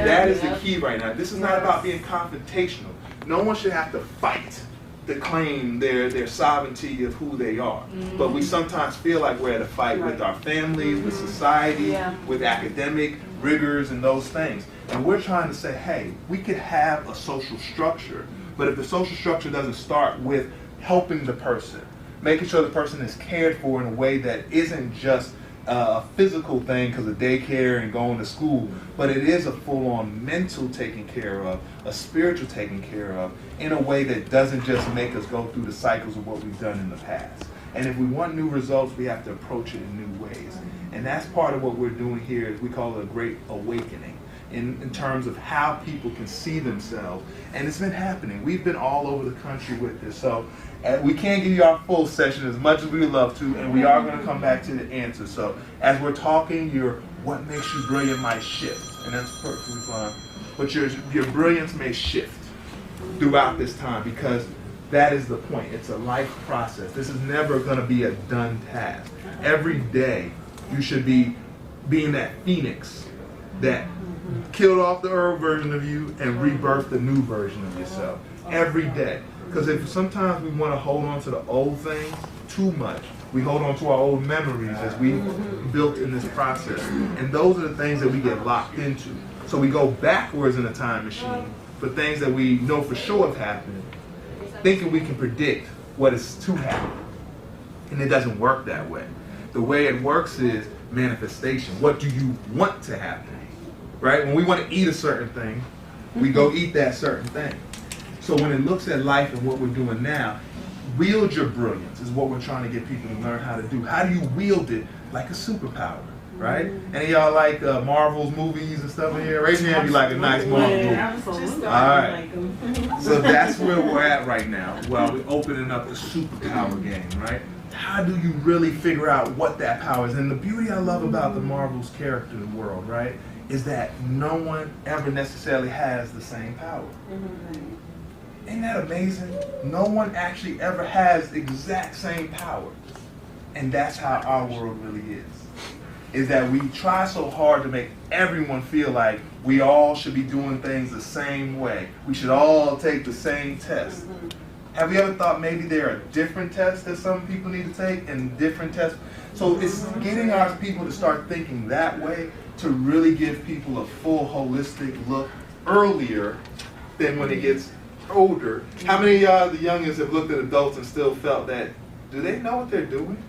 That is the key right now. This is not about being confrontational. No one should have to fight to claim their sovereignty of who they are. But we sometimes feel like we're at a fight with our families, with society, with academic rigors and those things. And we're trying to say, hey, we could have a social structure, but if the social structure doesn't start with helping the person, making sure the person is cared for in a way that isn't just a physical thing because of daycare and going to school, but it is a full-on mental taken care of, a spiritual taken care of, in a way that doesn't just make us go through the cycles of what we've done in the past. And if we want new results, we have to approach it in new ways. And that's part of what we're doing here, is we call it a great awakening in terms of how people can see themselves. And it's been happening. We've been all over the country with this. So we can't give you our full session as much as we would love to, and we are going to come back to the answer. So as we're talking, your what makes you brilliant might shift, and that's perfectly fine. But your brilliance may shift throughout this time, because that is the point. It's a life process. This is never going to be a done task. Every day you should be being that phoenix that killed off the old version of you and rebirthed the new version of yourself every day. Because if sometimes we want to hold on to the old things too much, we hold on to our old memories as we built in this process. And those are the things that we get locked into. So we go backwards in a time machine for things that we know for sure have happened, thinking we can predict what is to happen. And it doesn't work that way. The way it works is manifestation. What do you want to happen? Right? When we want to eat a certain thing, we go eat that certain thing. So when it looks at life and what we're doing now, wield your brilliance is what we're trying to get people to learn how to do. How do you wield it like a superpower, right? Any of y'all like Marvel's movies and stuff in here? Raise your hand if you like a nice Marvel movie. Absolutely. All right. So that's where we're at right now. Well, we're opening up the superpower game, right? How do you really figure out what that power is? And the beauty I love about the Marvel's character world, right, is that no one ever necessarily has the same power. Isn't that amazing? No one actually ever has the exact same power. And that's how our world really is that we try so hard to make everyone feel like we all should be doing things the same way. We should all take the same test. Have you ever thought maybe there are different tests that some people need to take and different tests? So it's getting our people to start thinking that way, to really give people a full holistic look earlier than when it gets older. How many of y'all, the youngest, have looked at adults and still felt that, do they know what they're doing?